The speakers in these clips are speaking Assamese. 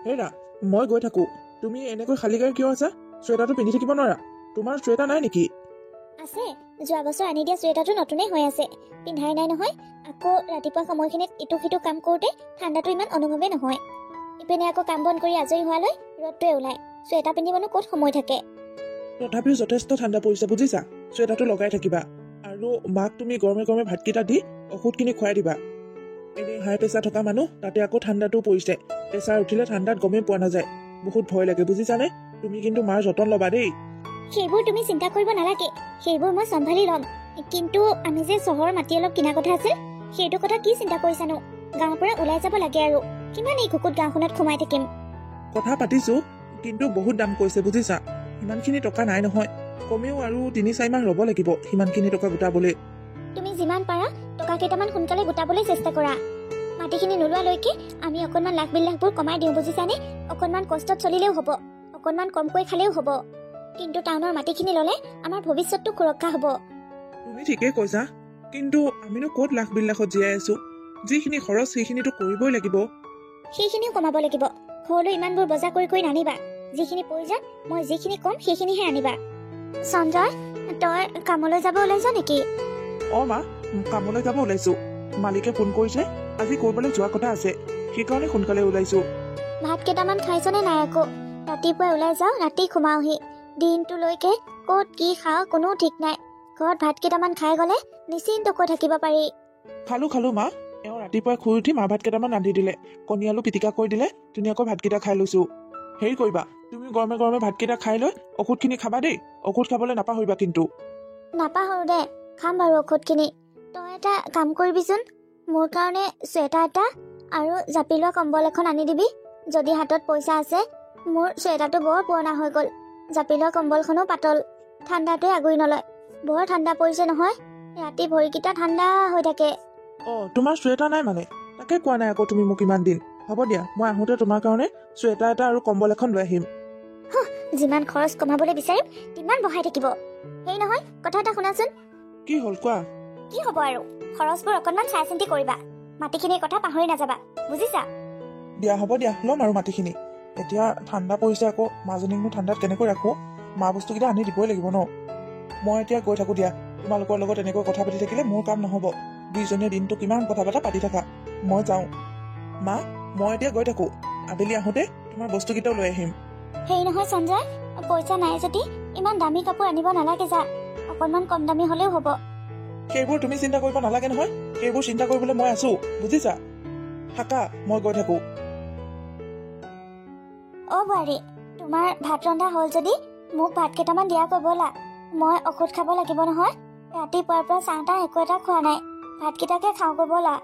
হেৰা মই গৈ থাকো, তুমি এনেকৈ খালী গাড়ী কিয় আছা? চুৱেটাৰটো পিন্ধি থাকিব নোৱাৰা? তোমাৰ চুৱেটাৰ নাই নেকি? আছে, যোৱা বছৰ আনি দিয়া চুৱেটাৰটো নতুনেই হৈ আছে, পিন্ধাই নাই নহয়। আকৌ ৰাতিপুৱা সময়খিনিত ইটো সিটো কাম কৰোঁতে ঠাণ্ডাটো ইমান অনুভৱেই নহয়। ইপিনে আকৌ কাম বন কৰি আজৰি হোৱালৈ ৰ'দটোৱে ওলায়, চুৱেটাৰ পিন্ধিবনো ক'ত সময় থাকে। তথাপিও যথেষ্ট ঠাণ্ডা পৰিছে বুজিছা, চুৱেটাৰটো লগাই থাকিবা। আৰু মাক তুমি গৰমে গৰমে ভাতকেইটা দি ঔষধখিনি খুৱাই দিবা। এনেই হাই প্ৰেছাৰ থকা মানুহ, তাতে আকৌ ঠাণ্ডাটো পৰিছে। প্ৰেছাৰ উঠিলে ঠাণ্ডাত গমেই পোৱা নাযায়, বহুত ভয় লাগে বুজিছানে। তুমি কিন্তু মাৰ যতন ল'বা দেই। সেইবোৰ তুমি চিন্তা কৰিব নালাগে, সেইবোৰ মই চম্ভালি ল'ম। কিন্তু আমি যে চহৰৰ মাটি অলপ কিনা কথা আছিল, সেইটো কথা কি চিন্তা কৰিছানো? গাঁৱৰ পৰা ওলাই যাব লাগে আৰু কিমান এই খুকুত গাঁওখনত সোমাই থাকিম। কথা পাতিছো, কিন্তু বহুত দাম কৈছে বুজিছা। সিমানখিনি টকা নাই নহয়, কমেও আৰু ৩-৪ মাহ ৰ'ব লাগিব সিমানখিনি টকা গোটাবলৈ। তুমি যিমান পাৰা টকা কেইটামান সোনকালে গোটাবলৈ চেষ্টা কৰা। মাটিখিনি নোলোৱালৈকে আমি অকণমান লাখ বিলাখবোৰ কমাই দিওঁ বুজিছানে। অকণমান কষ্টত চলিলেও হ'ব, অকণমান কমকৈ খালেও হ'ব, কিন্তু টাউনৰ মাটিখিনি ল'লে আমাৰ ভৱিষ্যতটো সুৰক্ষা হ'ব। তুমি ঠিকেই কৈছা, কিন্তু আমিনো ক'ত লাখ বিলাখত জীয়াই আছো। যিখিনি খৰচ সেইখিনিতো কৰিবই লাগিব। সেইখিনিও কমাব লাগিব। ঘৰলৈ ইমানবোৰ বজাৰ কৰি নানিবা। যিখিনি প্ৰয়োজন মই যিখিনি কম সেইখিনিহে আনিবা। সঞ্জয়, তই কামলৈ যাব ওলাইছ নেকি? মা, কামলৈ যাব ওলাইছো। মালিকে ফোন কৰিছে, আজি কৰিবলৈ যোৱা কথা আছে, সেইকাৰণে সোনকালে ওলাইছো। ভাত কেইটামান খাইছনে নাই আকৌ? ৰাতিপুৱাই ওলাই যাওঁ, ৰাতি সোমাওহি। দিনটোলৈকে ক'ত কি খাওঁ কোনো ঠিক নাই। ঘৰত ভাত কেইটামান খাই গ'লে নিশ্চিন্তকৈ থাকিব পাৰি। খালো মা, এওঁ ৰাতিপুৱাই শুই উঠি মাহ ভাত কেইটামান ৰান্ধি দিলে, কণী আলু পিটিকা কৰি দিলে, ধুনীয়াকৈ ভাতকেইটা খাই লৈছো। হেৰি কৰিবা, তুমি গৰমে গৰমে ভাতকেইটা খাই লৈ ঔষধখিনি খাবা দেই। ঔষধ খাবলৈ নাপাহৰিবা কিন্তু। নাপাহৰো দে, খাম বাৰু ঔষধখিনি। তই এটা কাম কৰিবিচোন, মোৰ কাৰণে চুৱেটাৰ এটা আৰু জাপি লোৱা কম্বল এখন আনি দিবি যদি হাতত পইচা আছে। মোৰ চুৱেটাৰটো বৰ পুৰণা হৈ গ'ল, জাপি লোৱা কম্বলখনো পাতল, ঠাণ্ডাটোৱে আগুৰি নলয়। বৰ ঠাণ্ডা পৰিছে নহয়, ৰাতি ভৰিকেইটা ঠাণ্ডা হৈ থাকে। তোমাৰ চুৱেটাৰ নাই মানে? তাকে কোৱা নাই আকৌ তুমি মোক ইমান দিন। হ'ব দিয়া, মই আহোঁতে তোমাৰ কাৰণে চুৱেটাৰ এটা আৰু কম্বল এখন লৈ আহিম। যিমান খৰচ কমাবলৈ বিচাৰিম তিমান বঢ়াই থাকিব। সেই নহয়, কথা এটা শুনাচোন। কি হ'ল কোৱা? কি হ'ব আৰু, খৰচবোৰ অকণমান চাই চিন্তি কৰিবা। মাটিখিনিৰ কথা পাহৰি নাযাবা, বুজিছা? দিয়া হ'ব দিয়া, ল'ম আৰু মাটিখিনি। এতিয়া ঠাণ্ডা পৰিছে, আকৌ মাজনীকনো ঠাণ্ডাত কেনেকৈ ৰাখোঁ? মা বস্তুকেইটা আনি দিবই লাগিব ন। মই এতিয়া গৈ থাকোঁ দিয়া। তোমালোকৰ লগত এনেকৈ কথা পাতি থাকিলে মোৰ কাম নহ'ব। দুইজনীয়ে দিনটো কিমান কথা পাতি থাকা। মই যাওঁ। মা, মই এতিয়া গৈ থাকোঁ। আবেলি আহোঁতে তোমাৰ বস্তুকেইটাও লৈ আহিম। সেই নহয় সঞ্জয়, পইচা নাই যদি ইমান দামী কাপোৰ আনিব নালাগে যা, অকণমান কম দামী হ'লেও হ'ব। সেইবোৰ তুমি চিন্তা কৰিব নালাগে নহয়, সেইবোৰ চিন্তা কৰিবলৈ মই আছো বুজিছা। থাকা, মই গৈ থাকোঁ। বোৱাৰী, তোমাৰ ভাত ৰন্ধা হ'ল যদি মোক ভাত কেইটামান দিয়াকৈ ব'লা। মই ঔষধ খাব লাগিব নহয়। ৰাতিপুৱাৰ পৰা চাহ তাহ একো এটা খোৱা নাই, ভাতকেইটাকে খাওঁগৈ ব'লা।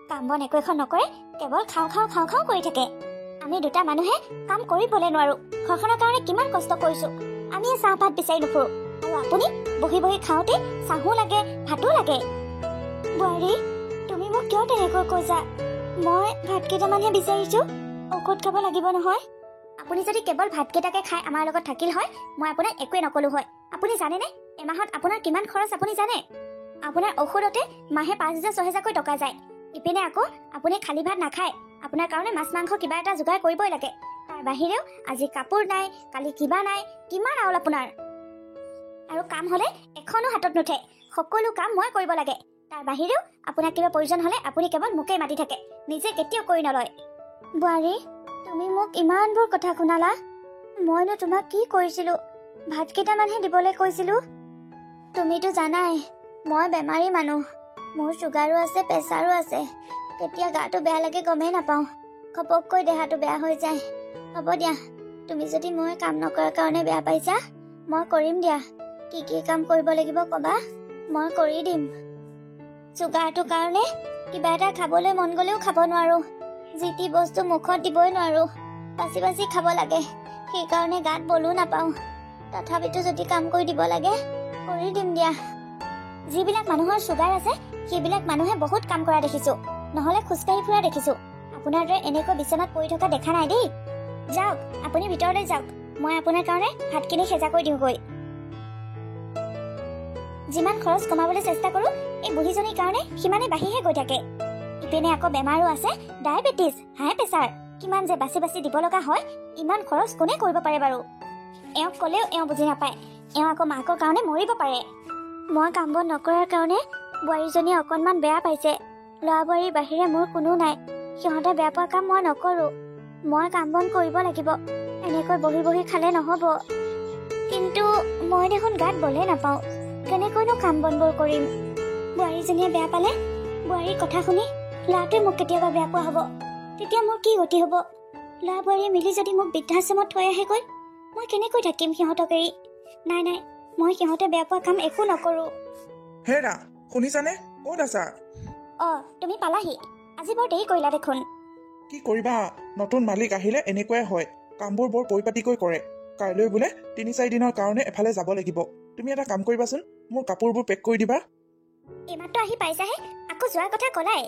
কাম বন একো এখন নকৰে, কেৱল খাওঁ কৰি থাকে। আমি দুটা মানুহে কাম কৰিবলৈ নোৱাৰো। ঘৰখনৰ কাৰণে কিমান কষ্ট কৰিছো, আমি চাহ ভাত বিচাৰি নুফুৰো, আৰু আপুনি বহি বহি খাওঁতে চাহো লাগে ভাতো লাগে। বোৱাৰী, তুমি মোক কিয় তেনেকৈ কৈছা? মই ভাত কেইটামানহে বিচাৰিছো, ঔষধ খাব লাগিব নহয়। আপুনি যদি কেৱল ভাতকেইটাকে খাই আমাৰ লগত থাকিল হয়, মই আপোনাক একোৱে নকলো হয়। আপুনি জানেনে এমাহত আপোনাৰ কিমান খৰচ আপুনি জানে? আপোনাৰ ঔষধতে মাহে ৫,০০০-৬,০০০কৈ টকা যায়। ইপিনে আকৌ আপুনি খালী ভাত নাখায়, আপোনাৰ কাৰণে মাছ মাংস কিবা এটা যোগাৰ কৰিবই লাগে। তাৰ বাহিৰেও আজি কাপোৰ নাই, কালি কিবা নাই, কিমান আউল আপোনাৰ। আৰু কাম হ'লে এখনো হাতত নুঠে, সকলো কাম মই কৰিব লাগে। তাৰ বাহিৰেও আপোনাক কিবা প্ৰয়োজন হ'লে আপুনি কেৱল মোকেই মাতি থাকে, নিজে কেতিয়াও কৰি নলয়। বোৱাৰী, তুমি মোক ইমানবোৰ কথা শুনালা, মইনো তোমাক কি কৰিছিলো? ভাত কেইটামানহে দিবলৈ কৈছিলো। তুমিতো জানাই মই বেমাৰী মানুহ, মোৰ চুগাৰো আছে, প্ৰেছাৰো আছে। কেতিয়া গাটো বেয়া লাগে গমেই নাপাওঁ, ঘপককৈ দেহাটো বেয়া হৈ যায়। হ'ব দিয়া, তুমি যদি মই কাম নকৰাৰ কাৰণে বেয়া পাইছা, মই কৰিম দিয়া। কি কি কাম কৰিব লাগিব ক'বা, মই কৰি দিম। চুগাৰটোৰ কাৰণে কিবা এটা খাবলৈ মন গ'লেও খাব নোৱাৰো, যি টি বস্তু মুখত দিবই নোৱাৰো, বাচি বাচি খাব লাগে। সেইকাৰণে গাত বলো নাপাওঁ। তথাপিতো যদি কাম কৰি দিব লাগে কৰি দিম দিয়া। যিবিলাক মানুহৰ চুগাৰ আছে সেইবিলাক মানুহে বহুত কাম কৰা দেখিছো, নহ'লে খোজকাঢ়ি ফুৰা দেখিছো। আপোনাৰ দৰে এনেকৈ বিচনাত পৰি থকা দেখা নাই দেই। যাওক, আপুনি ভিতৰলৈ যাওক, মই আপোনাৰ কাৰণে ভাতখিনি সেজা কৰি দিওঁগৈ। যিমান খৰচ কমাবলৈ চেষ্টা কৰো, এই বুঢ়ীজনীৰ কাৰণে সিমানে বাঢ়িহে গৈ থাকে। ইপিনে আকৌ বেমাৰো আছে, ডায়েবেটিছ, হাই প্ৰেছাৰ, কিমান যে বাছি বাছি দিব লগা হয়, ইমান খৰচ কোনে কৰিব পাৰে বাৰু? এওঁক ক'লেও এওঁ বুজি নাপায়, এওঁ আকৌ মাকৰ কাৰণে মৰিব পাৰে। মই কাম বন নকৰাৰ কাৰণে বোৱাৰীজনীয়ে অকণমান বেয়া পাইছে। ল'ৰা বোৱাৰীৰ বাহিৰে মোৰ কোনো নাই, সিহঁতে বেয়া পোৱা কাম মই নকৰোঁ। মই কাম বন কৰিব লাগিব, এনেকৈ বহি বহি খালে নহ'ব। কিন্তু মই দেখোন গাত বলে নাপাওঁ, কেনেকৈনো কাম বনবোৰ কৰিম? বোৱাৰীজনীয়ে বেয়া পালে, বোৱাৰীৰ কথা শুনি ল'ৰাটোৱে মোক কেতিয়াবা বেয়া পোৱা হ'ব, তেতিয়া মোৰ কি গতি হ'ব? ল'ৰা বোৱাৰীয়ে মিলি যদি মোক বৃদ্ধাশ্ৰমত থৈ আহেগৈ, মই কেনেকৈ থাকিম সিহঁতক এৰি? নাই নাই, মই সিহঁতে বেয়া পোৱা কাম একো নকৰোঁ। হেৰা, শুনিছানে? ক'ত আছা? তুমি পালাহি? আজি বৰ দেৰি কৰিলা দেখোন। কি কৰিবা, নতুন মালিক আহিলে এনেকুৱাই হয়, কামবোৰ বৰ পৰিপাটিকৈ কৰে। কাইলৈ বোলে ৩-৪ দিনৰ কাৰণে এফালে যাব লাগিব। তুমি এটা কাম কৰিবাচোন, মোৰ কাপোৰবোৰ পেক কৰি দিবা। এইমাত্ৰ আহি পাইছাহে, আকৌ যোৱাৰ কথা ক'লাই।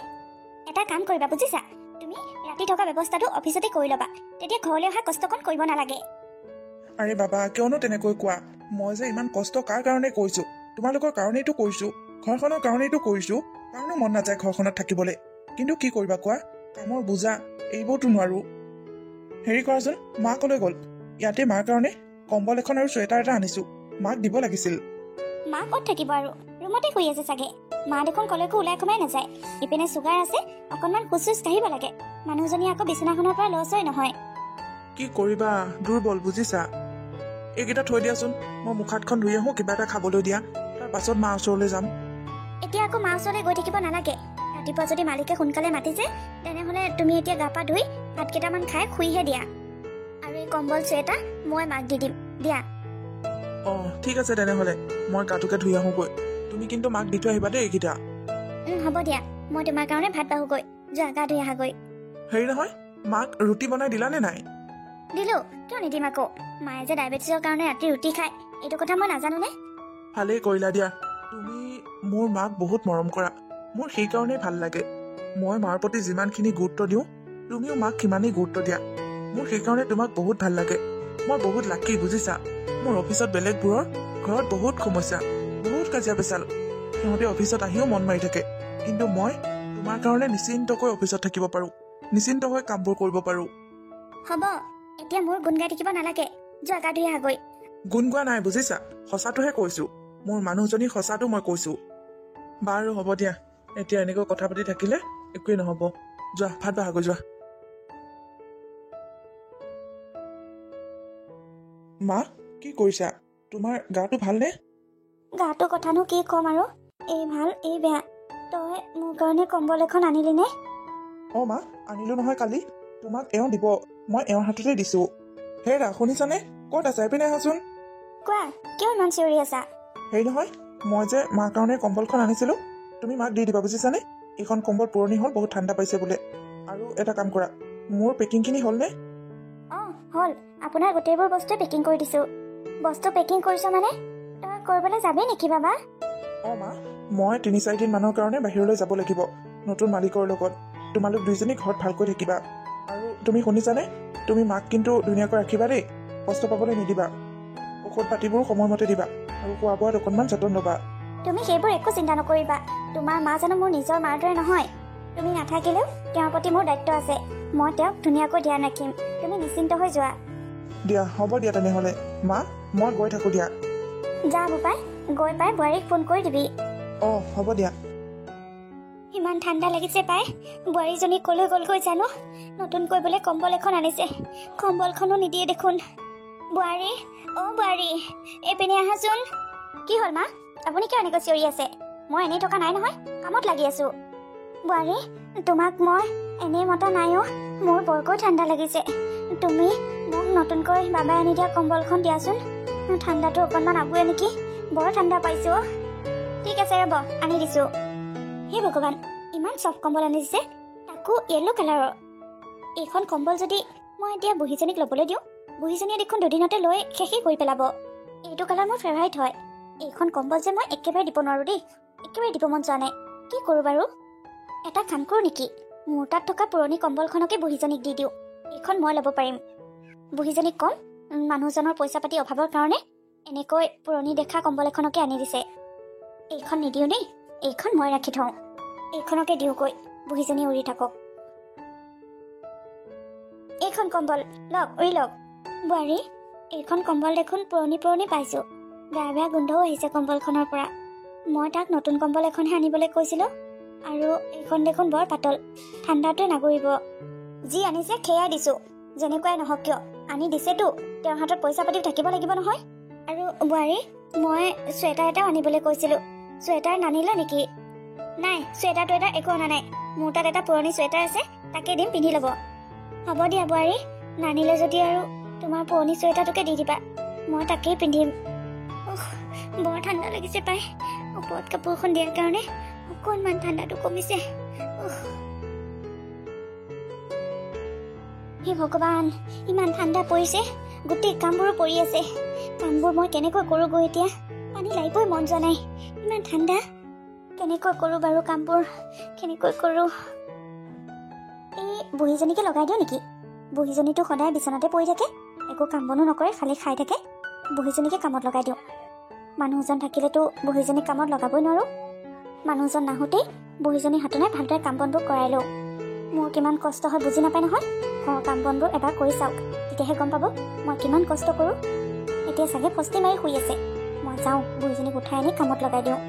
এটা কাম কৰিবা বুজিছা, তুমি ৰাতি থকা ব্যৱস্থাটো অফিচতে কৰি ল'বা, তেতিয়া ঘৰলৈ অহা কষ্টকণ কৰিব নালাগে। আৰে বাবা, কিয়নো তেনেকৈ কোৱা? মই যে ইমান কষ্ট কাৰ কাৰণে কৰিছো? তোমালোকৰ কাৰণেইতো কৰিছো, ঘৰখনৰ কাৰণেইতো কৰিছো। কাৰণো মন নাযায় ঘৰখনত থাকিবলৈ, কিন্তু কি কৰিবা কোৱা? কামৰ বোজা, এইবোৰতো নোৱাৰো। হেৰি কৰাচোন, মা কলৈ গ'ল? ইয়াতে মাৰ কাৰণে কম্বল এখন আৰু চুৱেটাৰ এটা আনিছো, মাক দিব লাগিছিল। মা ক'ত থাকিব আৰু, ৰুমতে শুই আছে চাগে। মা দেখোন কলৈকো ওলাই সোমাই নাযায়। ইপিনে চুগাৰ আছে, অকণমান খোজ চোজ কাঢ়িব লাগে। মানুহজনী আকৌ বিচনাখনৰ পৰা লৰচৰ নহয়। কি কৰিবা, দুৰ্বল বুজিছা। এইকেইটা থৈ দিয়াচোন, মই মুখ হাতখন ধুই আহোঁ, কিবা এটা খাবলৈ দিয়া, তাৰ পাছত মা ওচৰলৈ যাম। এতিয়া আকৌ মা ওচৰলৈ গৈ থাকিব নালাগে। ৰাতিপুৱা যদি মালিকে সোনকালে মাতিছে, তেনেহ'লে তুমি এতিয়া গা পা ধুই ভাত কেইটামান খাই শুইহে দিয়া। আৰু এই কম্বল চুৱেটাৰ মই মাক দি দিম দিয়া। ঠিক আছে তেনেহ'লে, মই গাটোকে ধুই আহোঁগৈ। তুমি কিন্তু মাক দি থৈ আহিবা দেই এইকেইটা। হ'ব দিয়া, মই তোমাৰ কাৰণে ভাত বাঢ়োগৈ, যোৱা গা ধুই আহাগৈ। হেৰি নহয়, মাক ৰুটি বনাই দিলানে নাই? দিলো, কিয় নিদিম আকৌ? মায়ে যে ডায়েবেটিছৰ কাৰণে ৰাতি ৰুটি খায়, এইটো কথা মই নাজানোনে? ভালেই কৰিলা দিয়া, তুমি মোৰ মাক বহুত মৰম কৰা, মোৰ সেইকাৰণেই ভাল লাগে। মই মাৰ প্ৰতি যিমানখিনি গুৰুত্ব দিওঁ, তুমিও মাক সিমানেই গুৰুত্ব দিয়া। মোৰ সেইকাৰণে তোমাক বহুত ভাল লাগে। মই বহুত লাকি বুজিছা। মোৰ অফিচত বেলেগবোৰৰ ঘৰত বহুত সমস্যা, বহুত কাজিয়া পেচাল, সিহঁতে অফিচত আহিও মন মাৰি থাকে, কিন্তু মই তোমাৰ কাৰণে নিশ্চিন্তকৈ অফিচত থাকিব পাৰোঁ, নিশ্চিন্তকৈ কামবোৰ কৰিব পাৰোঁ। হ'ব, এতিয়া মোৰ গুণ গাই থাকিব নালাগে, যোৱা গা ধুই আহাগৈ। গুণ গোৱা নাই বুজিছা, সঁচাটোহে কৈছো। মোৰ মানুহজনী সঁচাটো মই কৈছো। বাৰু হ'ব দিয়া, এতিয়া এনেকৈ কথা পাতি থাকিলে একোৱেই নহ'ব। যোৱা ভাত বাঢ়াগৈ যোৱা। মা, কি কৰিছা? তোমাৰ গাটো ভালনে? গাটো কথানো কি ক'ম আৰু, এই ভাল এই বেয়া। তই মোৰ কাৰণে কম্বল এখন আনিলি নে? মা, আনিলো নহয় কালি, তোমাক এওঁ দিব, মই এওঁৰ হাততে দিছো। হেৰা, শুনিছানে? ক'ত আছা? এইপিনে আহাচোন। কোৱা, কিয় ইমান চিঞৰি আছা? হেৰি নহয়, মই যে মাৰ কাৰণে কম্বলখন আনিছিলো, তুমি মাক দি দিবা বুজিছানে? এইখন কম্বল পুৰণি হ'ল, বহুত ঠাণ্ডা পাইছে বোলে। আৰু এটা কাম কৰা, মোৰ পেকিংখিনি হ'লনে? হ'ল, আপোনাৰ গোটেইবোৰ বস্তুৱে পেকিং কৰি দিছো। বস্তু পেকিং কৰিছ মানে তই কৰিবলৈ যাবি নেকি বাবা? মা, মই ৩-৪ দিন মানৰ কাৰণে বাহিৰলৈ যাব লাগিব, নতুন মালিকৰ লগত। তোমালোক দুইজনী ঘৰত ভালকৈ থাকিবা। আৰু তুমি শুনিছানে? তুমি মাক কিন্তু ধুনীয়াকৈ ৰাখিবা দেই, কষ্ট পাবলৈ নিদিবা। ঔষধ পাতিবোৰ সময়মতে দিবা, আৰু খোৱা বোৱাত অকণমান যতন ল'বা। তুমি সেইবোৰ একো চিন্তা নকৰিবা। তোমাৰ মা জানো মোৰ নিজৰ মাৰ দৰে নহয়? তুমি নাথাকিলেও তেওঁৰ প্ৰতি মোৰ দায়িত্ব আছে, মই তেওঁক ধুনীয়াকৈ ধ্যান ৰাখিম। তুমি নিশ্চিন্ত হৈ যোৱা। দিয়া, হ'ব দিয়া তেনেহ'লে। মা, মই গৈ থাকোঁ দিয়া। যা বোপাই, গৈ পাই বোৱাৰীক ফোন কৰি দিবি। হ'ব দিয়া। ইমান ঠাণ্ডা লাগিছে পাই, বোৱাৰীজনী কলৈ গ'লগৈ জানো? নতুনকৈ বোলে কম্বল এখন আনিছে, কম্বলখনো নিদিয়ে দেখোন। বোৱাৰী, বোৱাৰী, এইপিনে আহাচোন। কি হ'ল মা, আপুনি কিয় এনেকৈ চিঞৰি আছে? মই এনেই থকা নাই নহয়, কামত লাগি আছো। বোৱাৰী, তোমাক মই এনেই মতা নাই অ', মোৰ বৰকৈ ঠাণ্ডা লাগিছে। তুমি মোক নতুনকৈ বাবাই আনি দিয়া কম্বলখন দিয়াচোন, ঠাণ্ডাটো অকণমান আগুৱে নেকি, বৰ ঠাণ্ডা পাইছো। ঠিক আছে ৰ'ব, আনি দিছো। হে ভগৱান, ইমান চফ্ট কম্বল আনি দিছে, তাকো য়েল্লো কালাৰৰ। এইখন কম্বল যদি মই এতিয়া বুঢ়ীজনীক ল'বলৈ দিওঁ, বুঢ়ীজনীয়ে দেখোন দুদিনতে লৈ শেষেই কৰি পেলাব। এইটো কালাৰ মোৰ ফেভাৰিট হয়। এইখন কম্বল যে মই একেবাৰে দিব নোৱাৰো দেই, একেবাৰে দিব মন যোৱা নাই। কি কৰোঁ বাৰু? এটা কাম কৰোঁ নেকি, মোৰ তাত থকা পুৰণি কম্বলখনকে বুঢ়ীজনীক দি দিওঁ, এইখন মই ল'ব পাৰিম। বুঢ়ীজনীক ক'ম, মানুহজনৰ পইচা পাতি অভাৱৰ কাৰণে এনেকৈ পুৰণি দেখা কম্বল এখনকে আনি দিছে। এইখন নিদিওঁ দেই, এইখন মই ৰাখি থওঁ, এইখনকে দিওঁগৈ, বুঢ়ীজনী উৰি থাকক। এইখন কম্বল লওক উৰি লওক। বোৱাৰী, এইখন কম্বল দেখোন পুৰণি পুৰণি পাইছোঁ। বেয়া বেয়া গোন্ধও আহিছে কম্বলখনৰ পৰা। মই তাক নতুন কম্বল এখনহে আনিবলৈ কৈছিলোঁ, আৰু এইখন দেখোন বৰ পাতল, ঠাণ্ডাটোৱে নাগৰিব। যি আনিছে সেয়াই দিছোঁ, যেনেকুৱাই নহওক কিয় আনি দিছেতো, তেওঁৰ হাতত পইচা পাতিও থাকিব লাগিব নহয়। আৰু বোৱাৰী, মই চুৱেটাৰ এটাও আনিবলৈ কৈছিলোঁ, চুৱেটাৰ নানিলে নেকি? নাই, চুৱেটাৰ টুৱেটাৰ একো অনা নাই। মোৰ তাত এটা পুৰণি চুৱেটাৰ আছে, তাকে দিম, পিন্ধি ল'ব। হ'ব দিয়া বোৱাৰী, নানিলে যদি আৰু তোমাৰ পুৰণি চুৱেটাৰটোকে দি দিবা, মই তাকেই পিন্ধিম। বৰ ঠাণ্ডা লাগিছে পাই, ওপৰত কাপোৰখন দিয়াৰ কাৰণে অকণমান ঠাণ্ডাটো কমিছে। হে ভগৱান, ইমান ঠাণ্ডা পৰিছে, গোটেই কামবোৰো পৰি আছে। কামবোৰ মই কেনেকৈ কৰোঁ গৈ এতিয়া? পানী লাগিবই মন যোৱা নাই, ইমান ঠাণ্ডা। কেনেকৈ কৰোঁ বাৰু কামবোৰ, কেনেকৈ কৰোঁ? এই বুঢ়ীজনীকে লগাই দিওঁ নেকি? বুঢ়ীজনীতো সদায় বিচনাতে পৰি থাকে, একো কাম বনো নকৰে, খালি খাই থাকে। বুঢ়ীজনীকে কামত লগাই দিওঁ। মানুহজন থাকিলেতো বুঢ়ীজনীক কামত লগাবই নোৱাৰোঁ। মানুহজন নাহোঁতেই বুঢ়ীজনীৰ হাতনে ভালদৰে কাম বনবোৰ কৰাই লওঁ। মোৰ কিমান কষ্ট হয় বুজি নাপায় নহয়। ঘৰৰ কাম বনবোৰ এবাৰ কৰি চাওক, তেতিয়াহে গম পাব মই কিমান কষ্ট কৰোঁ। এতিয়া চাগে ফস্তি মাৰি শুই আছে। মই যাওঁ, বুঢ়ীজনীক উঠাই আনি কামত লগাই দিওঁ।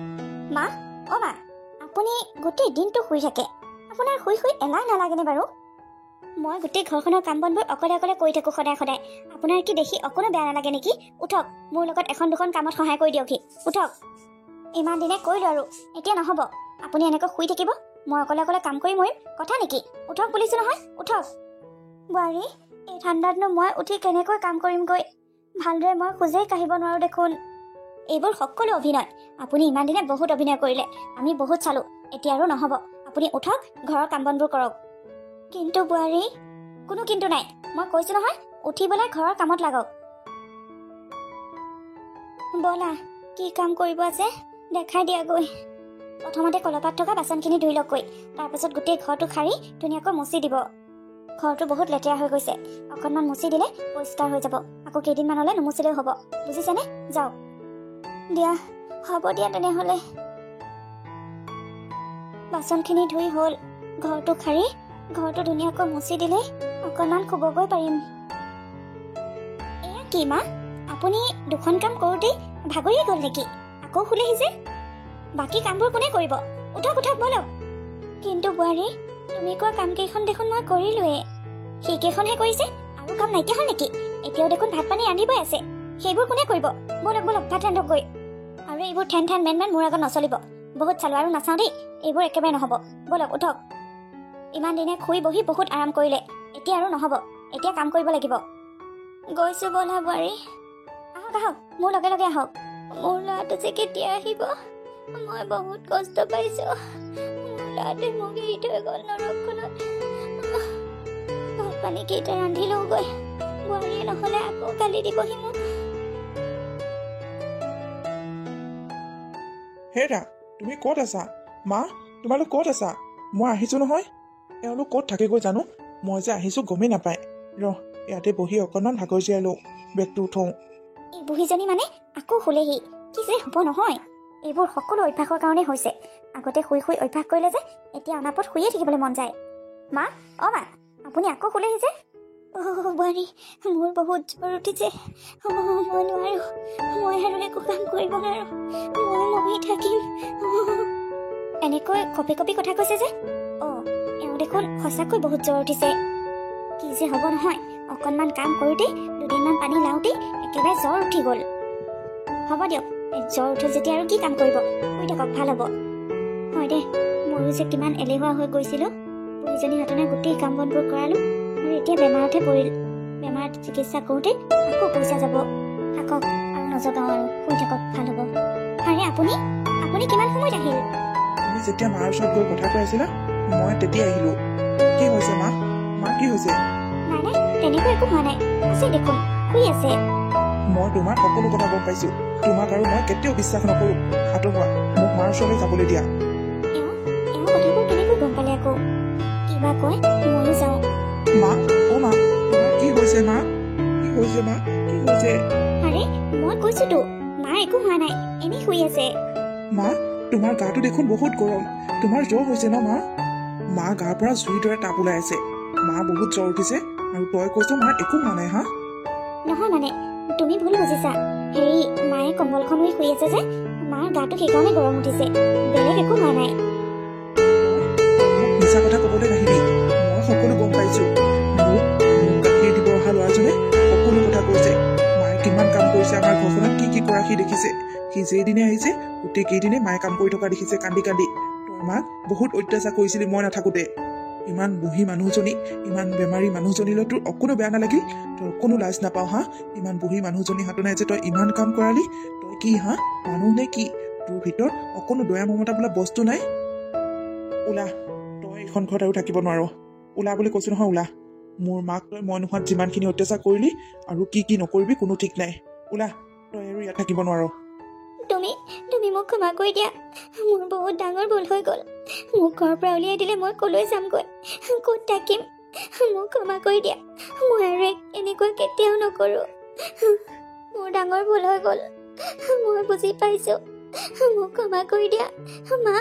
মা, অ' মা, আপুনি গোটেই দিনটো শুই থাকে, আপোনাৰ শুই শুই এলাহ নালাগেনে বাৰু? মই গোটেই ঘৰখনৰ কাম বনবোৰ অকলে অকলে কৰি থাকোঁ সদায় সদায়। আপোনাৰ কি দেখি অকণো বেয়া নালাগে নেকি? উঠক, মোৰ লগত এখন দুখন কামত সহায় কৰি দিয়কহি। উঠক, ইমান দিনে কৰিলোঁ আৰু এতিয়া নহ'ব। আপুনি এনেকৈ শুই থাকিব, মই অকলে অকলে কাম কৰি মৰিম, কথা নেকি? উঠক বুলিছোঁ নহয়, উঠক। বোৱাৰী, এই ঠাণ্ডাতনো মই উঠি কেনেকৈ কাম কৰিমগৈ? ভালদৰে মই খোজেই কাঢ়িব নোৱাৰোঁ দেখোন। এইবোৰ সকলো অভিনয়। আপুনি ইমান দিনে বহুত অভিনয় কৰিলে, আমি বহুত চালোঁ, এতিয়া আৰু নহ'ব। আপুনি উঠক, ঘৰৰ কাম বনবোৰ কৰক। কিন্তু বোৱাৰী, কোনো কিন্তু নাই, মই কৈছোঁ নহয়, উঠি পেলাই ঘৰৰ কামত লাগক। ব'লা, কি কাম কৰিব আছে দেখাই দিয়াগৈ। প্ৰথমতে কলপাত থকা বাচনখিনি ধুই লওকগৈ, তাৰপাছত গোটেই ঘৰটো সাৰি ধুনীয়াকৈ মুচি দিব। ঘৰটো বহুত লেতেৰা হৈ গৈছে, অকণমান মুচি দিলে পৰিষ্কাৰ হৈ যাব। আকৌ কেইদিনমানলৈ নুমুচিলেও হ'ব, বুজিছেনে? যাওক দিয়া, হ'ব দিয়া তেনেহ'লে। বাচনখিনি ধুই হ'ল, ঘৰটো সাৰি ঘৰটো ধুনীয়াকৈ মুচি দিলেই অকণমান শুবগৈ পাৰিম। এয়া কি মা, আপুনি দুখন কাম কৰোঁতেই ভাগৰিয়ে গ'ল নেকি? আকৌ শুলেহি যে? বাকী কামবোৰ কোনে কৰিব? উঠক উঠক বলক। কিন্তু বোৱাৰী, তুমি কোৱা কামকেইখন দেখোন মই কৰিলোৱে। সেইকেইখনহে কৰিছে, আৰু কাম নাইকিয়া হ'ল নেকি? এতিয়াও দেখোন ভাত পানী ৰান্ধিবই আছে, সেইবোৰ কোনে কৰিব? বলক বলক, ভাত ৰান্ধকগৈ। আৰু এইবোৰ ঠেন ঠেন মেন মেন মোৰ আগত নচলিব। বহুত চালোঁ আৰু নাচাওঁ দেই, এইবোৰ একেবাৰে নহ'ব। বলক উঠক। ইমান দিনে শুই বহি বহুত আৰাম কৰিলে, এতিয়া আৰু নহ'ব, এতিয়া কাম কৰিব লাগিব। গৈছোঁ ব'লা বোৱাৰী। আহক আহক, মোৰ লগে লগে আহক। মোৰ ল'ৰাটো যে কেতিয়া আহিব? মই বহুত কষ্ট পাইছোঁ। মোৰ ল'ৰাটোৱে মোক এৰি থৈ গ'ল নৰকখনত। ভাত পানী কেইটা ৰান্ধি লওঁগৈ, বোৱাৰীয়ে নহ'লে আকৌ গালি দিবহি মোক। হেৰা, তুমি ক'ত আছা? মা, তোমালোক ক'ত আছা? মই আহিছোঁ নহয়। এওঁলোক ক'ত থাকেগৈ জানো, মই যে আহিছোঁ গমেই নাপায়। ইয়াতে বহি অকণমান ভাগৰ জীয়াই লওঁ, বেগটো উঠোঁ। এই বুঢ়ীজনী মানে আকৌ শুলেহি, কি যে হ'ব নহয়। এইবোৰ সকলো অভ্যাসৰ কাৰণে হৈছে। আগতে শুই শুই অভ্যাস কৰিলে যে, এতিয়া অনাপত শুইয়ে থাকিবলৈ মন যায়। মা, অ' মা, আপুনি আকৌ শুলেহি যে? বোৱাৰী, মোৰ বহুত জ্বৰ উঠিছে, মই নোৱাৰোঁ, মই আৰু একো কাম কৰিব নোৱাৰোঁ, মই মৰি থাকিম। এনেকৈ কপি কপি কথা কৈছে যে? অ', এওঁ দেখোন সঁচাকৈ বহুত জ্বৰ উঠিছে। কি যে হ'ব নহয়, অকণমান কাম কৰোঁতেই, দুদিনমান পানী লাওঁতেই একেবাৰে জ্বৰ উঠি গ'ল। হ'ব দিয়ক, জ্বৰ উঠে যেতিয়া আৰু কি কাম কৰিব, শুই থাকক, ভাল হ'ব। হয় দে, ময়ো যে কিমান এলেহুৱা হৈ গৈছিলোঁ। বুঢ়ীজনীৰ হাতনে গোটেই কাম বনবোৰ কৰালোঁ, আৰু এতিয়া বেমাৰতহে পৰিল। বেমাৰত চিকিৎসা কৰোঁতে আকৌ পইচা যাব। থাকক আৰু নজগাওঁ আৰু, শুই থাকক, ভাল হ'ব। আৰে আপুনি কিমান সময়ত আহিল? তুমি যেতিয়া মাৰ ওচৰত গৈ কথা কৈ আছিলা, মই তেতিয়া আহিলোঁ। কি হৈছে মা? মা কি হৈছে? নাই নাই, তেনেকৈ একো হোৱা নাই, আছে দেখোন, শুই আছে। মই তোমাৰ সকলো কথা গম পাইছোঁ, তোমাক আৰু মই কেতিয়াও বিশ্বাস নকৰোঁ। আঁতৰোৱা, মোক মাৰ ওচৰলৈ যাবলৈ দিয়া। এওঁ কথাবোৰ কেনেকৈ গম পালে আকৌ? কিবা কয়, ময়ো যাওঁ। মা, অ' মা, তোমাৰ কি হৈছে মা? কি হৈছে মা? কি হৈছে? আৰে, মই কৈছোঁতো, মাৰ একো হোৱা নাই, এনেই শুই আছে। মা, তোমাৰ গাটো দেখোন বহুত গৰম, তোমাৰ জ্বৰ হৈছে ন মা? মা গাৰ পৰা জুইৰ দৰে তাপ ওলাই আছে, মা বহুত জ্বৰ উঠিছে, আৰু তই কৈছ মাৰ একো হোৱা নাই হা? নহয় মানে তুমি ভুল বুজিছা। হেৰি মায়ে কম্বলখন লৈ শুই আছে যে মাৰ গাটো সেইকাৰণে গৰম উঠিছে, বেলেগ একো হোৱা নাই। মোক মিছা কথা ক'বলৈ নাহিবি, মই সকলো গম পাইছো। মোক গাখীৰ দিব অহা ল'ৰাজনে সকলো কথা কৈছে। মায়ে কিমান কাম কৰিছে, আমাৰ ঘৰখনত কি কি কৰা সি দেখিছে। সি যেইদিনে আহিছে গোটেইকেইদিনে মায়ে কাম কৰি থকা দেখিছে কান্দি কান্দি। তই মাক বহুত অত্যাচাৰ কৰিছিলি মই নাথাকোতে। ইমান বুঢ়ী মানুহজনী, ইমান বেমাৰী মানুহজনীলৈ তোৰ অকণো বেয়া নালাগিল? তই অকণো লাজ নাপাওঁ হা? ইমান বুঢ়ী মানুহজনী হাতো নাই যে তই ইমান কাম কৰালি? তই কি হা মানুহ নে কি? তোৰ ভিতৰত অকণো দয়া মমতা বোলা বস্তু নাই? ওলা, তই এইখন ঘৰত আৰু থাকিব নোৱাৰ। ওলা বুলি কৈছো নহয়, ওলা। মোৰ মাক তই মই নোহোৱাত যিমানখিনি অত্যাচাৰ কৰিলি আৰু কি কি নকৰিবি কোনো ঠিক নাই। ওলা, তই আৰু ইয়াত থাকিব নোৱাৰ। তুমি মোক ক্ষমা কৰি দিয়া, মোৰ বহুত ডাঙৰ ভুল হৈ গ'ল। মোক ঘৰৰ পৰা উলিয়াই দিলে মই কলৈ যামগৈ, ক'ত থাকিম? মোক ক্ষমা কৰি দিয়া, মই আৰু এনেকুৱা কেতিয়াও নকৰোঁ। মোৰ ডাঙৰ ভুল হৈ গ'ল, মই বুজি পাইছোঁ। মোক ক্ষমা কৰি দিয়া মা,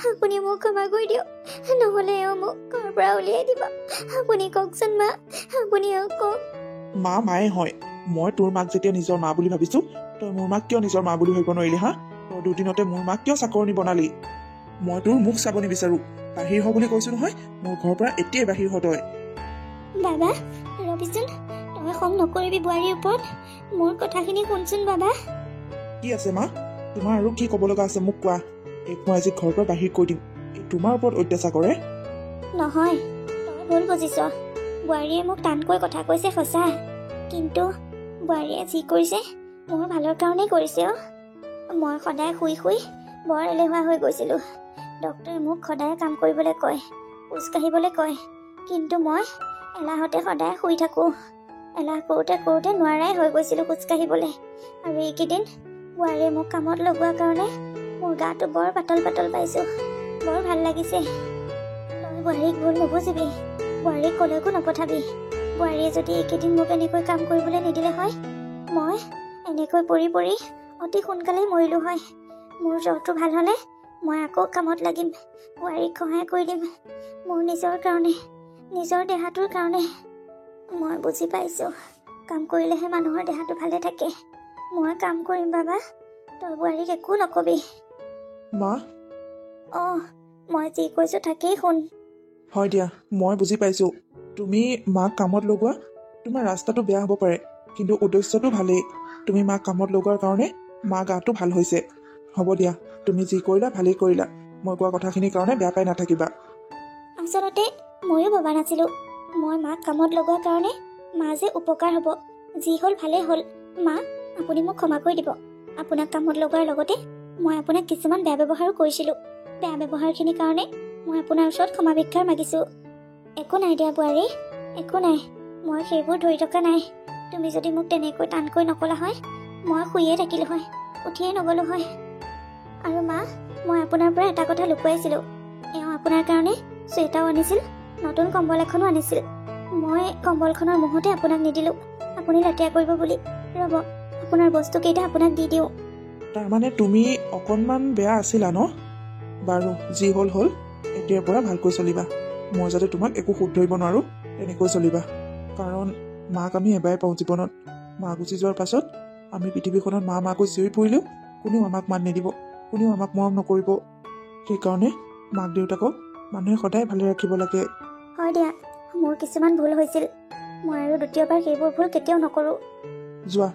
আপুনি মোক ক্ষমা কৰি দিয়ক, নহ'লে এওঁ মোক ঘৰৰ পৰা উলিয়াই দিব। আপুনি কওকচোন মা, আপুনি কওক। মা মায়ে হয়। মই তোৰ মাক যেতিয়া নিজৰ মা বুলি ভাবিছো, তই মোৰ মাক কিয় নিজৰ মা বুলি ভাবিব নোৱাৰিলি হা? তই দুদিনতে মোৰ মাক কিয় চাকৰণি বনালি? মই তোৰ মুখ চাব নিবিচাৰো। বাহিৰ হ বুলি কৈছো নহয়, মোৰ ঘৰৰ পৰা এতিয়াই বাহিৰ হ তই। বাবা ৰবিচোন, তই খং নকৰিবি বোৱাৰীৰ ওপৰত, মোৰ কথাখিনি শুনচোন বাবা। কি আছে মা? তোমাৰ আৰু কি ক'ব লগা আছে মোক কোৱা। এইক মই আজি ঘৰৰ পৰা বাহিৰ কৰি দিম। এই তোমাৰ ওপৰত অত্যাচাৰ কৰে? নহয়, তই ভুল বুজিছ। বোৱাৰীয়ে মোক টানকৈ কথা কৈছে সঁচা, কিন্তু বোৱাৰীয়ে যি কৰিছে মোৰ ভালৰ কাৰণেই কৰিছে। মই সদায় শুই শুই বৰ এলেহুৱা হৈ গৈছিলোঁ। ডক্টৰে মোক সদায় কাম কৰিবলৈ কয়, খোজকাঢ়িবলৈ কয়, কিন্তু মই এলাহতে সদায় শুই থাকোঁ। এলাহ কৰোঁতে কৰোঁতে নোৱাৰাই হৈ গৈছিলোঁ খোজকাঢ়িবলৈ। আৰু এইকেইদিন বোৱাৰীয়ে মোক কামত লগোৱাৰ কাৰণে মোৰ গাটো বৰ পাতল পাতল পাইছোঁ, বৰ ভাল লাগিছে। তই বোৱাৰীক ভুল নুবুজিবি, বোৱাৰীক ক'লৈকো নপঠাবি। বোৱাৰীয়ে যদি এইকেইদিন মোক এনেকৈ কাম কৰিবলৈ নিদিলে হয়, মই এনেকৈ পৰি পৰি অতি সোনকালেই মৰিলোঁ হয়। মোৰ জ্বৰটো ভাল হ'লে মই আকৌ কামত লাগিম, বোৱাৰীক সহায় কৰি দিম, মোৰ নিজৰ কাৰণে, নিজৰ দেহাটোৰ কাৰণে। মই বুজি পাইছোঁ, কাম কৰিলেহে মানুহৰ দেহাটো ভালে থাকে। মই কাম কৰিম বাবা, তই বোৱাৰীক একো নকবি। মা? অঁ, মই যি কৈছোঁ তাকেই শুন। হয় দিয়া, মই বুজি পাইছো। তুমি মাক কামত লগোৱা, তোমাৰ ৰাস্তাটো বেয়া হ'ব পাৰে, কিন্তু উদ্দেশ্যটো ভালেই। তুমি মাক কামত লগোৱাৰ কাৰণে মা গাটো ভাল হৈছে। হ'ব দিয়া, তুমি যি কৰিলা ভালেই কৰিলা। মই কোৱা কথাখিনিৰ কাৰণে বেয়া পাই নাথাকিবা। আচলতে ময়ো ভবা নাছিলোঁ মই মাক কামত লগোৱাৰ কাৰণে মা যে উপকাৰ হ'ব। যি হ'ল ভালেই হ'ল। মা, আপুনি মোক ক্ষমা কৰি দিব। আপোনাক কামত লগোৱাৰ লগতে মই আপোনাক কিছুমান বেয়া ব্যৱহাৰো কৰিছিলোঁ। বেয়া ব্যৱহাৰখিনিৰ কাৰণে মই আপোনাৰ ওচৰত ক্ষমা ভিক্ষা মাগিছোঁ। একো নাই দিয়া বোৱাৰী, একো নাই, মই সেইবোৰ ধৰি থকা নাই। তুমি যদি মোক তেনেকৈ টানকৈ নকলা হয়, মই শুইয়ে থাকিলোঁ হয়, উঠিয়ে নগ'লোঁ হয়। আৰু মা, মই আপোনাৰ পৰা এটা কথা লুকুৱাইছিলোঁ। এওঁ আপোনাৰ কাৰণে চুৱেটাৰো আনিছিল, নতুন কম্বল এখনো আনিছিল। মই কম্বলখনৰ মুহূৰ্তে আপোনাক নিদিলোঁ, আপুনি লেতেৰা কৰিব বুলি। ৰ'ব, আপোনাৰ বস্তুকেইটা আপোনাক দি দিওঁ। তাৰমানে তুমি অকণমান বেয়া আছিলা ন? বাৰু যি হ'ল হ'ল, এতিয়াৰ পৰা ভালকৈ চলিবা। মই যাতে তোমাক একো সুখ ধৰিব নোৱাৰোঁ তেনেকৈ চলিবা। কাৰণ মাক আমি এবাৰে পাওঁ জীৱনত। মা গুচি যোৱাৰ পাছত আমি পৃথিৱীখনত মা মাকৈ চিঞৰি পৰিলেও কোনেও আমাক মান নিদিব, কোনেও আমাক মৰম নকৰিব। সেইকাৰণে মাক দেউতাকক মানুহে সদায় ভালে ৰাখিব লাগে। হয় দিয়া, মোৰ কিছুমান ভুল হৈছিল, মই আৰু দ্বিতীয়বাৰ সেইবোৰ ভুল কেতিয়াও নকৰোঁ। যোৱা,